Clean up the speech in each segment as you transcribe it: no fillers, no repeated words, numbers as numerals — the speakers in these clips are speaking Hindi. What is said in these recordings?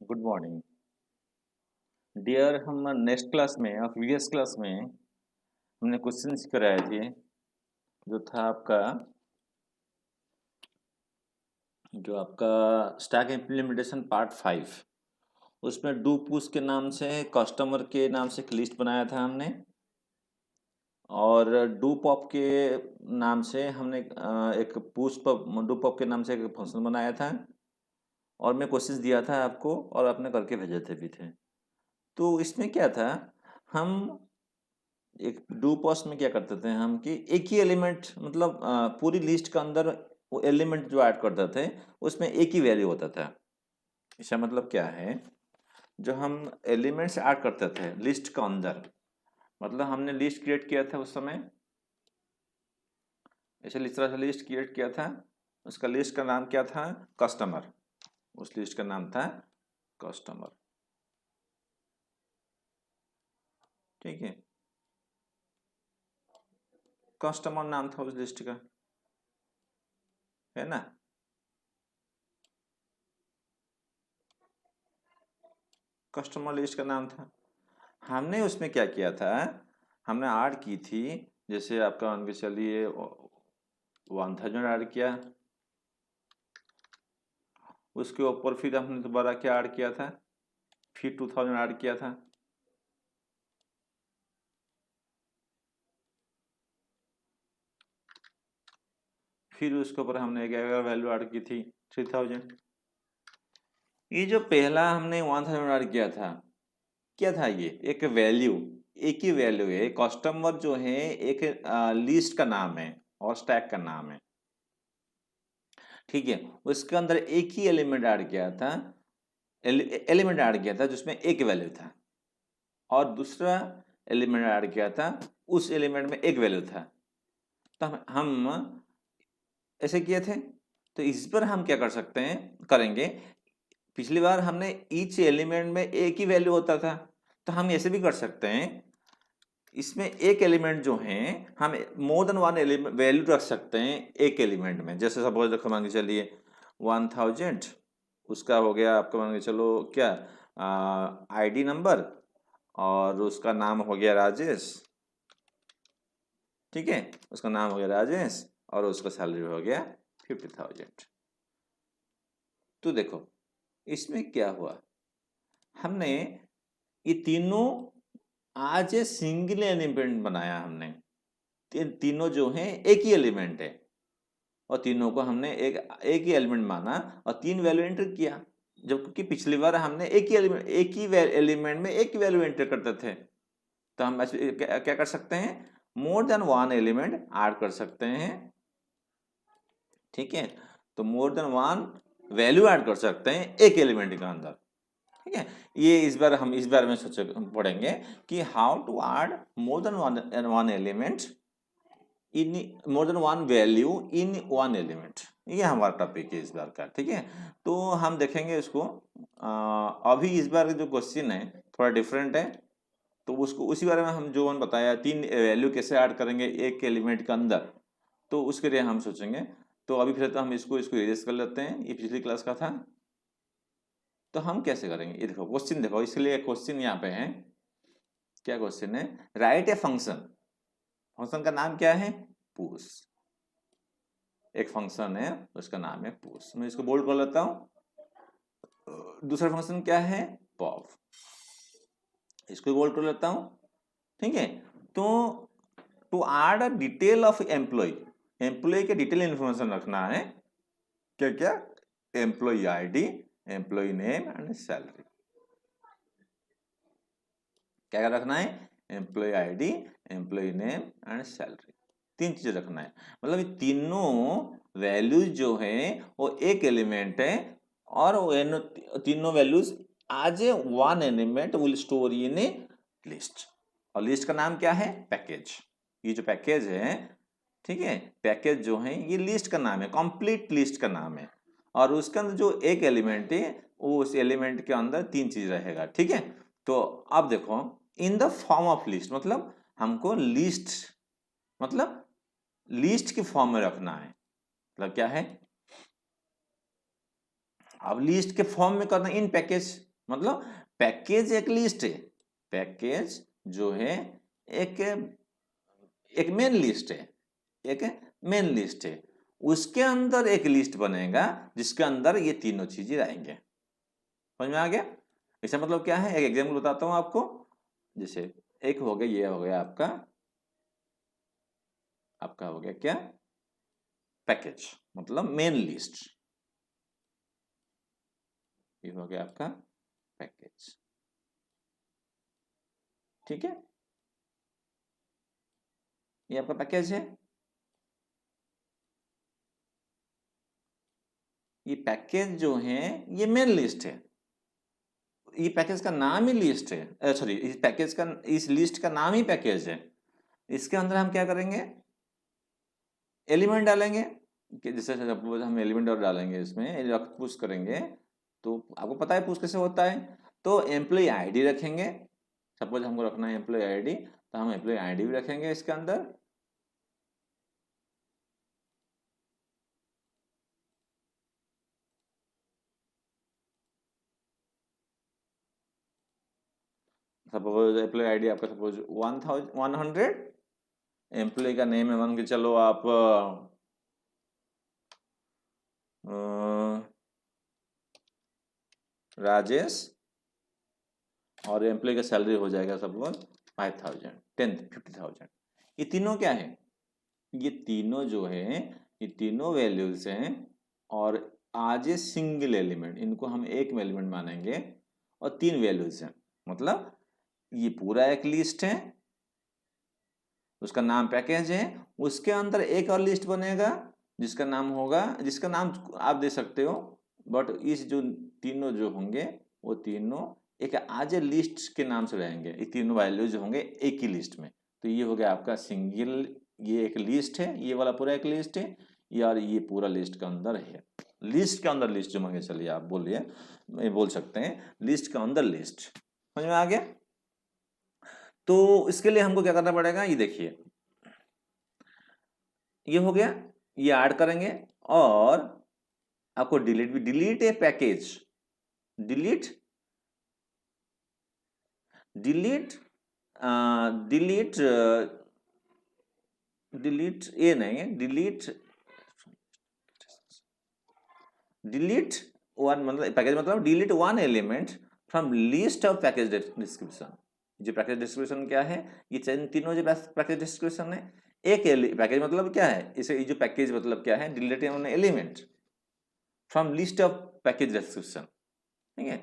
Good morning dear. हम नेक्स्ट क्लास में और प्रीवियस क्लास में हमने क्वेश्चंस कराए थे। जो था आपका स्टैक इम्प्लीमेंटेशन पार्ट 5। उसमें डू पुश के नाम से कस्टमर के नाम से एक लिस्ट बनाया था हमने, और डू पॉप के नाम से हमने एक डू पॉप के नाम से एक फंक्शन बनाया था, और मैं क्वेश्चंस दिया था आपको और आपने करके भेजे थे भी थे। तो इसमें क्या था, हम एक डू पॉस्ट में क्या करते थे हम कि एक ही एलिमेंट मतलब पूरी लिस्ट के अंदर वो एलिमेंट जो ऐड करते थे उसमें एक ही वैल्यू होता था। इसका मतलब क्या है, जो हम एलिमेंट्स ऐड करते थे लिस्ट के अंदर, मतलब हमने लिस्ट क्रिएट किया था उस समय, ऐसे इस तरह से लिस्ट क्रिएट किया था। उसका लिस्ट का नाम क्या था, कस्टमर। उस लिस्ट का नाम था कस्टमर, ठीक है। कस्टमर नाम था उस लिस्ट का, है ना। कस्टमर लिस्ट का नाम था। हमने उसमें क्या किया था, हमने ऐड की थी, जैसे आपका मान के चलिए 1000 ऐड किया, उसके ऊपर फिर हमने दोबारा क्या ऐड किया था, फिर 2000 ऐड किया था, फिर उसके ऊपर हमने एक वैल्यू ऐड की थी 3000। ये जो पहला हमने 1000 ऐड किया था, क्या था, ये एक वैल्यू, एक ही वैल्यू है। कस्टमर जो है एक लिस्ट का नाम है और स्टैक का नाम है, ठीक है। उसके अंदर एक ही एलिमेंट ऐड किया था, एलिमेंट ऐड किया था जिसमें एक वैल्यू था, और दूसरा एलिमेंट ऐड किया था, उस एलिमेंट में एक वैल्यू था। तो हम ऐसे किए थे। तो इस पर हम क्या कर सकते हैं, करेंगे, पिछली बार हमने ईच एलिमेंट में एक ही वैल्यू होता था, तो हम ऐसे भी कर सकते हैं। इसमें एक एलिमेंट जो है, हम मोर देन वन एलिमेंट वैल्यू रख सकते हैं एक एलिमेंट में। जैसे सपोज रखो, मान के चलिए 1000, उसका हो गया आपका मान के चलो क्या, आईडी नंबर, और उसका नाम हो गया राजेश, ठीक है। उसका नाम हो गया राजेश, और उसका सैलरी हो गया 50,000। तो देखो इसमें क्या हुआ, हमने ये तीनों आज ए सिंगल एलिमेंट बनाया हमने। तीनों जो हैं एक ही एलिमेंट है, और तीनों को हमने एक ही एलिमेंट माना और तीन वैल्यू एंटर किया, जबकि पिछली बार हमने एक ही एलिमेंट में एक ही वैल्यू एंटर करते थे। तो हम क्या कर सकते हैं, मोर देन वन एलिमेंट ऐड कर सकते हैं, ठीक है। तो मोर देन वन वैल्यू ऐड कर सकते हैं एक एलिमेंट के अंदर, ठीक है। ये इस बार में सोचे पढ़ेंगे कि how to add more than one element in more than one value in one element. ये हमारा टॉपिक है इस बार का, ठीक है। तो हम देखेंगे इसको। अभी इस बार जो क्वेश्चन है थोड़ा डिफरेंट है, तो उसको उसी बारे में हम जो हम बताया, तीन वैल्यू कैसे ऐड करेंगे एक एलिमेंट के अंदर, तो उसके लिए हम सोचेंगे। तो अभी फिर तो हम इसको इसको इरेज कर लेते हैं, ये पिछली क्लास का था। तो हम कैसे करेंगे, ये देखो क्वेश्चन देखो, इसलिए क्वेश्चन यहाँ पे है। क्या क्वेश्चन है, राइट ए फंक्शन, फंक्शन का नाम क्या है, पुश। एक फंक्शन है उसका नाम है पुश, मैं इसको बोल्ड कर लेता हूं। दूसरा फंक्शन क्या है, पॉप, इसको बोल्ड कर लेता हूं, ठीक है। तो to add a detail of employ, employ के डिटेल इंफॉर्मेशन रखना है, क्या क्या, employ ID, employ name and salary. क्या क्या रखना है, employ ID, employ name and salary, तीन चीजें रखना है। मतलब ये तीनों वैल्यूज जो है वो एक एलिमेंट है, और वो तीनों values as a one element will store in a list. और लिस्ट का नाम क्या है, पैकेज। ये जो पैकेज है, ठीक है, पैकेज जो है ये लिस्ट का नाम है, कंप्लीट लिस्ट का नाम है। और उसके अंदर जो एक एलिमेंट है, वो उस एलिमेंट के अंदर तीन चीज रहेगा, ठीक है। तो अब देखो, in the form of list, मतलब हमको लिस्ट, मतलब लिस्ट के फॉर्म में रखना है। मतलब क्या है, अब लिस्ट के फॉर्म में करना इन पैकेज, मतलब पैकेज एक लिस्ट है, पैकेज जो है एक एक मेन लिस्ट है, एक मेन लिस्ट है, उसके अंदर एक लिस्ट बनेगा जिसके अंदर ये तीनों चीजें आएंगे। समझ में आ गया? इसका मतलब क्या है, एक एग्जाम्पल बताता हूं आपको। जैसे एक हो गया, ये हो गया आपका आपका हो गया क्या, पैकेज मतलब मेन लिस्ट, ये हो गया आपका पैकेज। ठीक है, ये आपका पैकेज है। ये पैकेज जो है ये मेन लिस्ट है, ये पैकेज का नाम ही लिस्ट है, सॉरी इस पैकेज का, इस लिस्ट का नाम ही पैकेज है। इसके अंदर हम क्या करेंगे, एलिमेंट डालेंगे कि जैसे सपोज हम एलिमेंट और डालेंगे इसमें, पुश करेंगे तो आपको पता है पुश कैसे होता है। तो एम्प्लॉय आईडी रखेंगे, सपोज हमको रखना है एम्प्लॉय आईडी, तो हम एम्प्लॉय आईडी भी रखेंगे इसके अंदर। सपोज एम्प्लॉय आईडी आपका सपोज 100, एम्प्लॉय का नेम है मान के चलो आप राजेश, और एम्प्लॉय का सैलरी हो जाएगा सपोज 5000, 50,000। ये तीनों क्या है, ये तीनों जो है ये तीनों वैल्यूज हैं, और आज ए सिंगल एलिमेंट, इनको हम एक एलिमेंट मानेंगे, और तीन वैल्यूज हैं। मतलब ये पूरा एक लिस्ट है, उसका नाम पैकेज है, उसके अंदर एक और लिस्ट बनेगा जिसका नाम होगा, जिसका नाम आप दे सकते हो, बट इस जो तीनों जो होंगे वो तीनों एक आज ए लिस्ट के नाम से रहेंगे, ये तीनों वैल्यूज होंगे एक ही लिस्ट में। तो ये हो गया आपका सिंगल, ये एक लिस्ट है, ये वाला पूरा एक लिस्ट है, यार ये पूरा लिस्ट के अंदर है, लिस्ट के अंदर लिस्ट जो मांगे, चलिए आप बोलिए, बोल सकते हैं लिस्ट के अंदर लिस्ट। समझ में आ गया? तो इसके लिए हमको क्या करना पड़ेगा, ये देखिए ये हो गया, ये ऐड करेंगे, और आपको डिलीट भी, delete a package, delete delete delete delete ये नहीं है, डिलीट डिलीट वन, मतलब पैकेज मतलब delete one element from list of package description. जो पैकेज डिस्क्रिप्शन क्या है, ये तीनों जो पैकेज डिस्क्रिप्शन है, एक पैकेज मतलब क्या है, इसे जो पैकेज मतलब क्या है, delete one element from list of package description. ठीक है,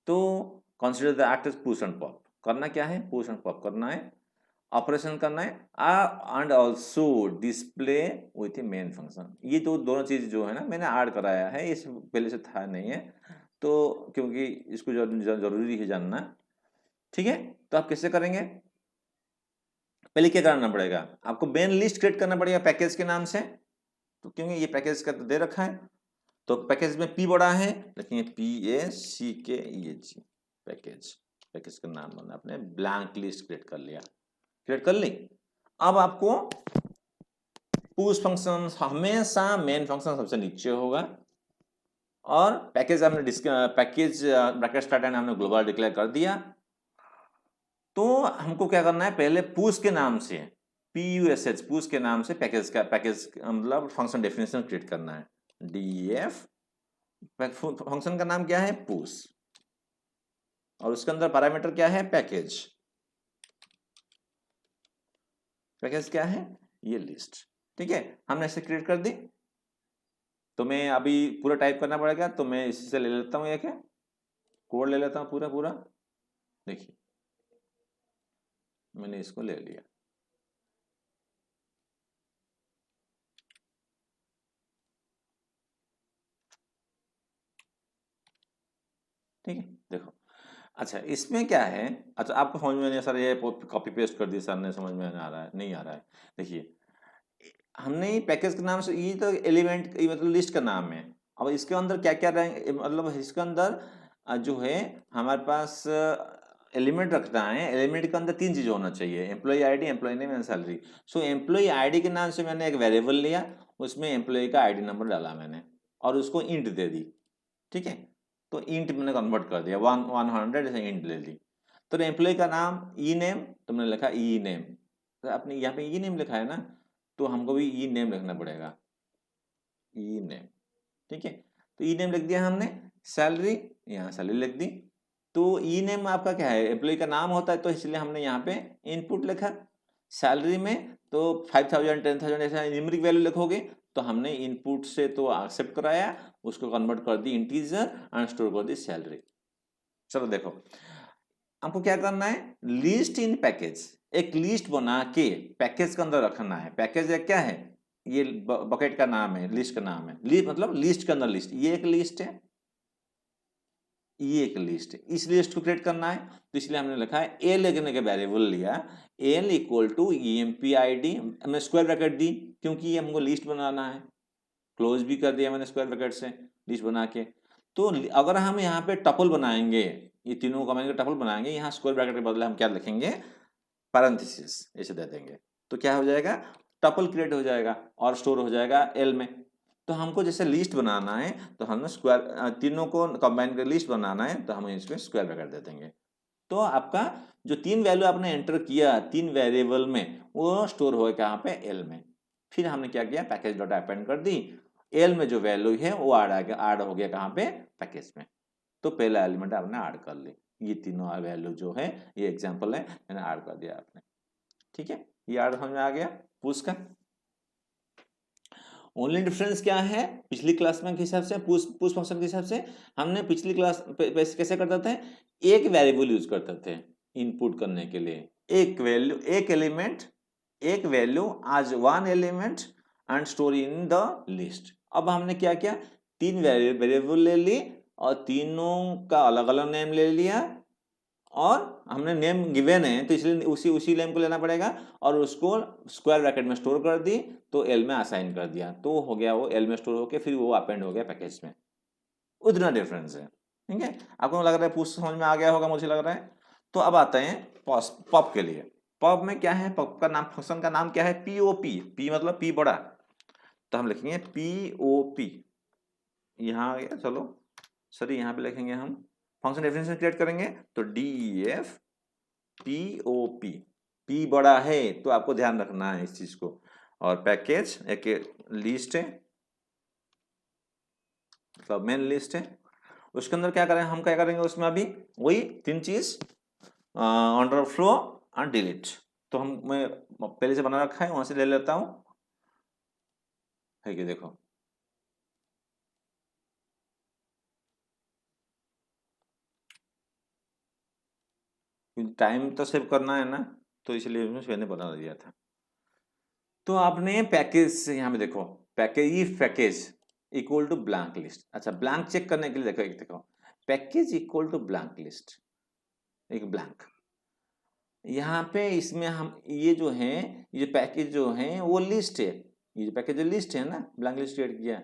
तो consider the act as push and pop, करना क्या है, पुश एंड पॉप करना है, ऑपरेशन करना है, and also display with main function. ये तो दोनों चीज जो है ना मैंने ऐड कराया है, इस पहले से था नहीं है, तो क्योंकि इसको जरूरी है जानना। ठीक है, तो आप कैसे करेंगे, पहले क्या करना पड़ेगा, आपको मेन लिस्ट क्रिएट करना पड़ेगा पैकेज के नाम से, तो क्योंकि ये पैकेज का तो दे रखा है, तो पैकेज में पी बड़ा है, लेकिन PACKEG पैकेज, पैकेज का नाम बना, आपने ब्लैंक लिस्ट क्रिएट कर लिया, क्रिएट कर ली। अब आपको पुश फंक्शन हमेशा मेन फंक्शन सबसे नीचे होगा, और पैकेज हमने पैकेज ब्रैकेट स्टार्ट एंड हमने ग्लोबल डिक्लेयर कर दिया। तो हमको क्या करना है, पहले पुश के नाम से, PUSH पुश के नाम से पैकेज का, पैकेज मतलब फंक्शन डेफिनेशन क्रिएट करना है, DEF फंक्शन का नाम क्या है, पुश, और उसके अंदर पैरामीटर क्या है, पैकेज, पैकेज क्या है, ये लिस्ट। ठीक है, हमने ऐसे क्रिएट कर दी, तो मैं अभी पूरा टाइप करना पड़ेगा, तो मैं इसी से ले लेता हूँ, एक है कोड ले लेता हूँ पूरा पूरा, देखिए मैंने इसको ले लिया। ठीक है, देखो, अच्छा इसमें क्या है, अच्छा आपको समझ में नहीं, सर ये कॉपी पेस्ट कर दिया सर ने, समझ में आ रहा है, नहीं आ रहा है। देखिए हमने पैकेज के नाम से, ये तो एलिमेंट मतलब लिस्ट का नाम है, अब इसके अंदर क्या क्या रहेंगे, मतलब इसके अंदर जो है हमारे पास एलिमेंट रखना है, एलिमेंट के अंदर तीन चीज होना चाहिए, employ ID, employ name and salary. So employ ID के नाम से मैंने एक वेरिएबल लिया, उसमें एम्प्लॉय का आईडी नंबर डाला मैंने, और उसको इंट दे दी। ठीक है, तो इंट मैंने कन्वर्ट कर दिया, 100 जैसे इंट ले ली। तो एम्प्लॉय का नाम ई नेम, तो मैंने लिखा ई नेम, तो आपने यहाँ पे ई नेम लिखा है ना, तो हमको भी ई नेम लिखना पड़ेगा, ई नेम। ठीक है, तो ई नेम लिख दिया हमने। सैलरी, यहाँ सैलरी लिख दी। तो ई नेम आपका क्या है, एम्प्लॉय का नाम होता है, तो इसलिए हमने यहाँ पे इनपुट लिखा। सैलरी में तो 5000 10,000 ऐसा न्यूमेरिक वैल्यू लिखोगे, तो हमने इनपुट से तो एक्सेप्ट कराया, उसको कन्वर्ट कर दी इंटीजर एंड स्टोर कर दी सैलरी। चलो देखो, हमको क्या करना है, लिस्ट इन पैकेज, एक लिस्ट बना के पैकेज के अंदर रखना है। पैकेज क्या है, ये बकेट का नाम है, लिस्ट का नाम है, लिस्ट मतलब लिस्ट के अंदर लिस्ट, ये एक लिस्ट है, ये एक लिस्ट है, इस लिस्ट को क्रिएट करना है। तो इसलिए हमने लिखा है ए लिखने के वेरिएबल लिया, L equal to EMP ID, हमने स्क्वायर ब्रैकेट दी क्योंकि ये हमको लिस्ट बनाना है, क्लोज भी कर दिया मैंने स्क्वायर ब्रैकेट से लिस्ट बना के। तो अगर हम यहाँ पे टपल बनाएंगे, ये तीनों कमेंट के टपल बनाएंगे, यहाँ स्क्वायर ब्रैकेट के बदले हम क्या लिखेंगे, पैरेंथेसिस ऐसे दे देंगे, तो क्या हो जाएगा, टपल क्रिएट हो जाएगा और स्टोर हो जाएगा एल में। तो हमको जैसे लिस्ट बनाना है, तो हमें स्क्वायर तीनों को कंबाइन कर लिस्ट बनाना है, तो हम इसमें स्क्वायर ब्रैकेट दे देंगे। तो आपका जो तीन वैल्यू आपने एंटर किया तीन वेरिएबल में, वो स्टोर हो कहाँ पे, एल में। फिर हमने क्या किया, पैकेज डॉट अपेंड कर दी, एल में जो वैल्यू है वो ऐड हो गया कहाँ पे, पैकेज में। तो पहला एलिमेंट आपने ऐड कर ली, ये तीनों वैल्यू जो है, ये एग्जांपल है, मैंने ऐड कर दिया आपने। ठीक है, ये ऐड समझ में आ गया पुश का। ओनली डिफरेंस क्या है पिछली क्लास में के हिसाब से, पुश फंक्शन के हिसाब से, हमने पिछली क्लास कैसे करते थे, एक वेरिएबल यूज करते थे इनपुट करने के लिए, एक वैल्यू, एक एलिमेंट, एक वैल्यू आज one element and store in the list. अब हमने क्या किया, तीन वेरिएबल ले ली और तीनों का अलग अलग नेम ले लिया, और हमने नेम गिवन है तो इसलिए उसी उसी नेम को लेना पड़ेगा, और उसको स्क्वायर ब्रैकेट में स्टोर कर दी, तो एल में असाइन कर दिया, तो हो गया वो एल में स्टोर होके फिर वो अपेंड हो गया पैकेज में। उतना डिफरेंस है। ठीक है, आपको लग रहा है पूछ समझ में आ गया होगा, मुझे लग रहा है। तो अब आते हैं पॉप के लिए। पॉप में क्या है, पॉप का नाम, फंक्शन का नाम क्या है, POP, पी मतलब पी बड़ा, तो हम लिखेंगे POP, यहाँ आ गया। चलो सॉरी, यहाँ पे लिखेंगे हम, फंक्शन डेफिनेशन क्रिएट करेंगे तो DEF POP, P बड़ा है तो आपको ध्यान रखना है इस चीज को। और पैकेज एक लिस्ट है, मतलब मेन लिस्ट है, उसके अंदर क्या करें, हम क्या करेंगे उसमें अभी वही तीन चीज, अंडर फ्लो एंड डिलीट। तो हम, मैं पहले से बना रखा है, वहां से ले लेता हूं, है कि देखो, टाइम तो सेव करना है ना, तो इसलिए मैंने बना दिया था। तो आपने पैकेज से यहाँ पे देखो, package package equal to blank list. अच्छा, ब्लैंक चेक करने के लिए देखो, एक देखो, package equal to blank list, एक ब्लैंक, यहाँ पे इसमें हम ये जो है, ये पैकेज जो है वो लिस्ट है, ये जो पैकेज लिस्ट है ना, ब्लैंक लिस्ट क्रिएट किया।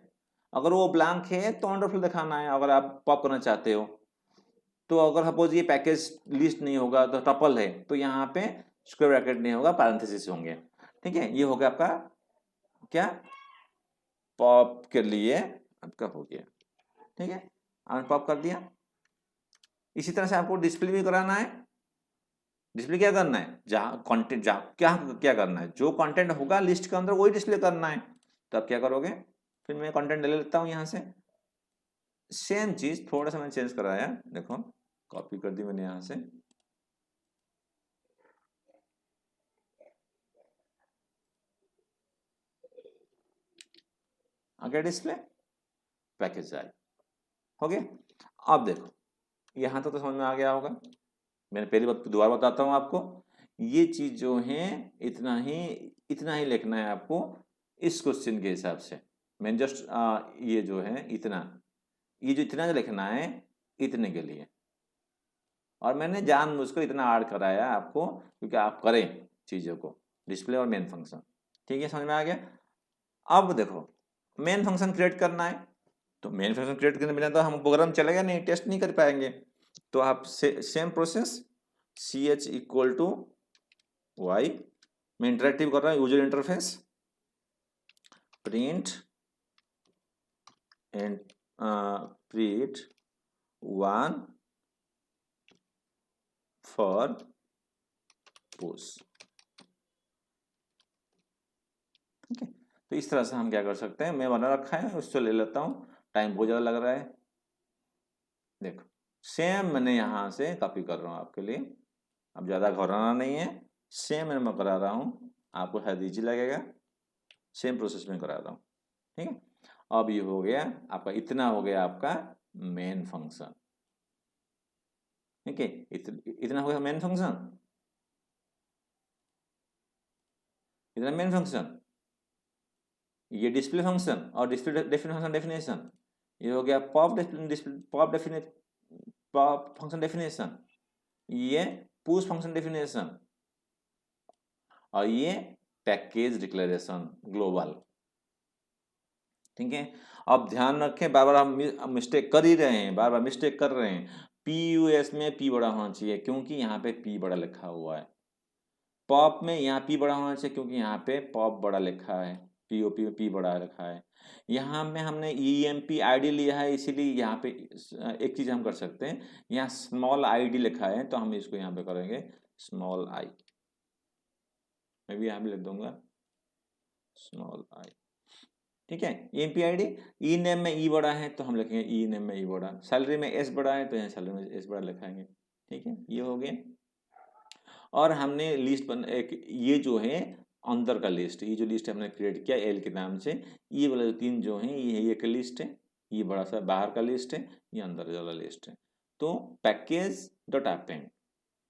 अगर वो ब्लैंक है तो अंडरफ्लो दिखाना है, अगर आप पॉप करना चाहते हो। तो अगर सपोज ये पैकेज लिस्ट नहीं होगा तो टपल है, तो यहाँ पे स्क्वायर ब्रैकेट नहीं होगा, पैरेंथेसिस होंगे। ठीक है, ये हो गया आपका क्या, पॉप के लिए आपका हो गया। ठीक है, आपने पॉप कर दिया। इसी तरह से आपको डिस्प्ले भी कराना है। डिस्प्ले क्या करना है, जहाँ कंटेंट, जहाँ क्या क्या करना है, जो कंटेंट होगा लिस्ट के अंदर वही डिस्प्ले करना है। तो आप क्या करोगे, फिर मैं कंटेंट ले लेता हूँ यहाँ से, सेम चीज थोड़ा सा मैंने चेंज कराया, देखो कॉपी कर दी मैंने यहाँ से, आगे डिस्प्ले पैकेज आए, हो गया। अब देखो यहाँ तो समझ में आ गया होगा। मैंने पहली बात दोबारा बताता हूँ आपको, ये चीज जो है इतना ही लिखना है आपको इस क्वेश्चन के हिसाब से। मैंने जस्ट ये जो है इतना, ये जो इतना लिखना है इतने के लिए, और मैंने जानबूझकर इतना ऐड कराया आपको क्योंकि आप करें चीजों को, डिस्प्ले और मेन फंक्शन। ठीक है, समझ में आ गया। अब देखो, मेन फंक्शन क्रिएट करना है, तो मेन फंक्शन क्रिएट करने बिना तो हम प्रोग्राम चलेगा नहीं, टेस्ट नहीं कर पाएंगे। तो आप same process, CH equal to Y, मैं इंटरेक्टिव कर रहा हूँ, user interface, print and print 1 for push. ठीक है, तो इस तरह से हम क्या कर सकते हैं, मैं बना रखा है उससे ले लेता हूँ, टाइम बहुत ज़्यादा लग रहा है। देखो सेम मैंने यहाँ से कॉपी कर रहा हूँ आपके लिए, अब ज़्यादा घबराना नहीं है, सेम मैं करा रहा हूँ, आपको शायद ईजी लगेगा, सेम प्रोसेस में करा रहा हूँ। ठीक है, अब ये हो गया आपका, इतना हो गया आपका मेन फंक्शन। ठीक है, इतना हो गया मेन फंक्शन, इतना मेन फंक्शन, ये डिस्प्ले फंक्शन और डिस्प्ले फंक्शन डेफिनेशन, ये हो गया पॉप पॉप फंक्शन डेफिनेशन, ये पुश फंक्शन डेफिनेशन, और ये पैकेज डिक्लेरेशन ग्लोबल। ठीक है, अब ध्यान रखें, बार बार हम मिस्टेक कर ही रहे हैं, बार बार मिस्टेक कर रहे हैं। PUS में P बड़ा होना चाहिए क्योंकि यहाँ पे P बड़ा लिखा हुआ है, पॉप में यहाँ P बड़ा होना चाहिए क्योंकि यहाँ पे पॉप बड़ा लिखा है, POP में P बड़ा लिखा है। यहाँ में हमने EMP ID लिया है, इसीलिए यहाँ पे एक चीज़ हम कर सकते हैं, यहाँ स्मॉल ID लिखा है तो हम इसको यहाँ पे करेंगे स्मॉल I, मैं भी यहाँ भी लिख दूंगा स्मॉल I। ठीक है, EMP ID, ई नेम में E बड़ा है तो हम लिखेंगे ई नेम में E बड़ा, सैलरी में S बड़ा है तो यहाँ सैलरी में S बड़ा लिखाएंगे। ठीक है, ये हो गया। और हमने लिस्ट बन एक, ये जो है अंदर का लिस्ट, ये जो लिस्ट हमने क्रिएट किया एल के नाम से, ये वाला जो तीन जो है ये एक लिस्ट है, ये बड़ा सा बाहर का लिस्ट है, ये अंदर वाला लिस्ट है। तो पैकेज डॉट अपेंड,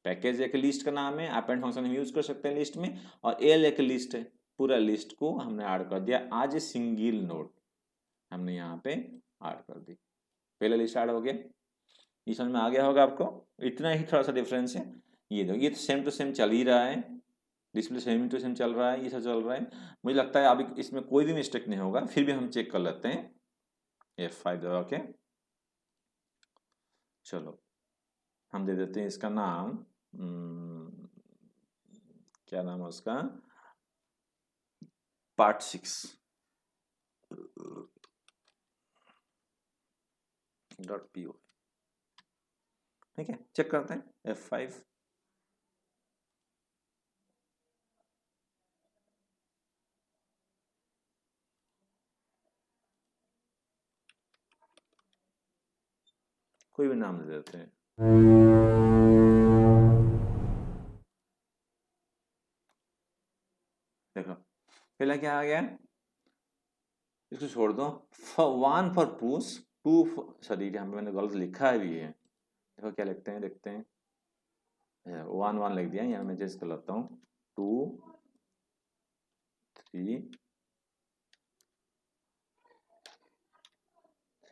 पैकेज एक लिस्ट का नाम है, अपेंड फंक्शन हम यूज कर सकते हैं लिस्ट में, और एल एक लिस्ट है, पूरा लिस्ट को हमने ऐड कर दिया आज ए सिंगल नोड, हमने यहाँ पे ऐड कर दी, पहला लिस्ट ऐड हो गया। ये समझ में आ गया होगा आपको, इतना ही थोड़ा सा डिफरेंस है। ये दो, ये तो सेम टू सेम चल ही रहा है, डिस्प्ले सेम टू सेम चल रहा है, ये सब चल रहा है, मुझे लगता है अभी इसमें कोई भी मिस्टेक नहीं होगा, फिर भी हम चेक कर लेते हैं। F5 दबा के चलो हम दे देते हैं इसका नाम, क्या नाम है उसका, पार्ट 6 .py। ठीक है, चेक करते हैं F5, कोई भी नाम दे देते हैं, देखो पहला क्या आ गया, इसको छोड़ दो, 1 फॉर पुश, 2 सॉरी यहाँ पे मैंने गलत लिखा भी है, देखो क्या लिखते हैं, देखते हैं, 1 लिख दिया, यहाँ मैं चेंज कर लेता हूँ, 2 3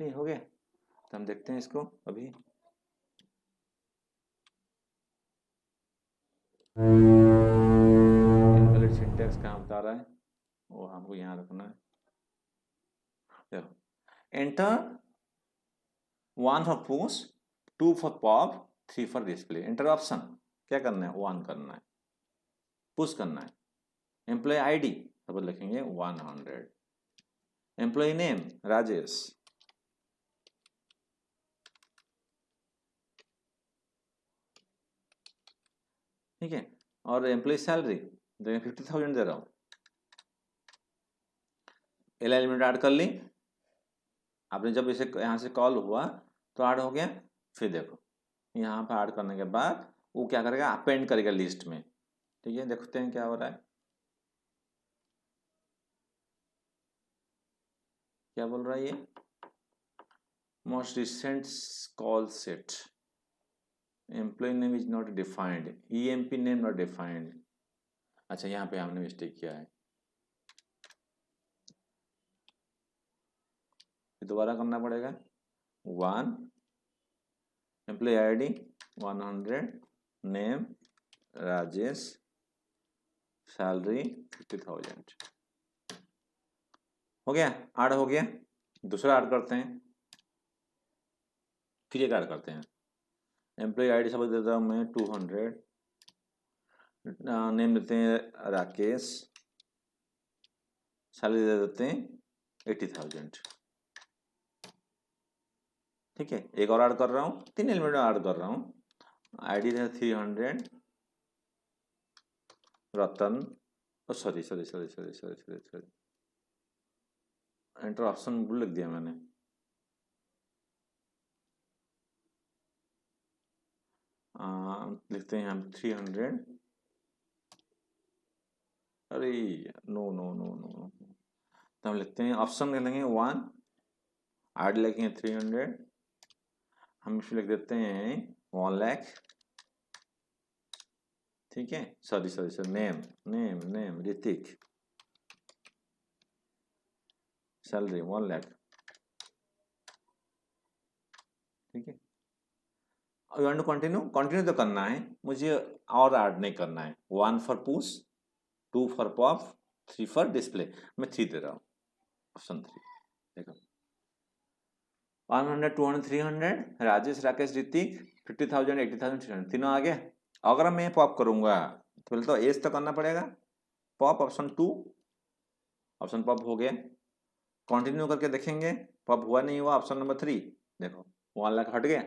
3 हो गया। तो हम देखते हैं इसको अभी, इनवैलिड सिंटैक्स कहाँ बता रहा है, वो हमको यहाँ रखना है। देखो enter 1 for push, 2 for pop, 3 for display, enter option क्या करना है, 1 करना है, पुश करना है। एम्प्लॉय आईडी सब लिखेंगे 100, एम्प्लॉय नेम राजेश, ठीक है, और एम्प्लॉय सैलरी देखिए 50,000 दे रहा हूँ, एल एलिमेंट ऐड कर ली, आपने जब इसे यहाँ से कॉल हुआ तो ऐड हो गया। फिर देखो यहाँ पर ऐड करने के बाद वो क्या करेगा, अपेंड करेगा लिस्ट में। ठीक है, देखते हैं क्या हो रहा है, क्या बोल रहा है ये, most recent call set, employ name is not defined, EMP name not defined. अच्छा यहाँ पे हमने मिस्टेक किया है, दोबारा करना पड़ेगा, 1 employ ID 100, name Rajesh, salary 50,000, हो गया, ऐड हो गया। दूसरा ऐड करते हैं, फिर एक ऐड करते हैं, एम्प्लॉय आईडी सब देता हूँ मैं 200, नेम देते हैं राकेश, सैलरी दे देते हैं 80,000। ठीक है, एक और ऐड कर रहा हूँ, 3 एलिमेंट ऐड कर रहा हूँ। आईडी है 300 Ratan, sorry sorry sorry sorry sorry sorry sorry, enter option भूल लिख दिया मैंने। लिखते हैं हम 300, अरे नो नो नो नो, तो हम लिखते हैं ऑप्शन में लेंगे 1, ऐड लिखेंगे 300, हम इसमें लिख देते हैं 1 लाख, ठीक है, sorry sorry sorry, name name name Hrithik, salary 1 lakh, ठीक है। You want to continue, continue तो करना है मुझे, और ऐड नहीं करना है। 1 for push, 2 for pop, 3 for display, मैं 3 दे रहा हूँ, ऑप्शन 3। देखो 100 200 300, राजेश राकेश ऋतिक, 50,000 80,000 300, तीनों आ गए। अगर मैं पॉप करूंगा तो पहले तो एज तो करना पड़ेगा, पॉप ऑप्शन 2, ऑप्शन पॉप हो गया। कंटिन्यू करके देखेंगे, पॉप हुआ नहीं हुआ, ऑप्शन नंबर 3, देखो 1 लाख हट गया,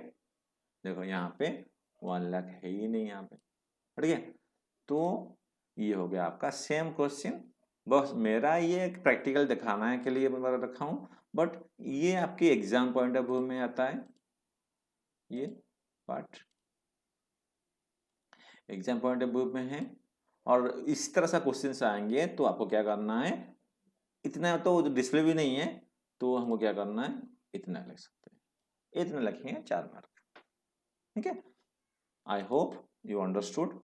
देखो यहाँ पे 1 लाख है ही नहीं, यहाँ पे हट गया। तो ये हो गया आपका सेम क्वेश्चन, बस मेरा ये प्रैक्टिकल दिखाना है के लिए मैं रखा हूँ, बट ये आपके एग्जाम पॉइंट ऑफ व्यू में आता है, ये part exam point of view में है। और इस तरह से क्वेश्चन आएंगे तो आपको क्या करना है, इतना तो डिस्प्ले भी नहीं है, तो हमको क्या करना है, इतना लिख सकते हैं, इतना लिखेंगे 4 मार्क, ठीक है। I hope you understood.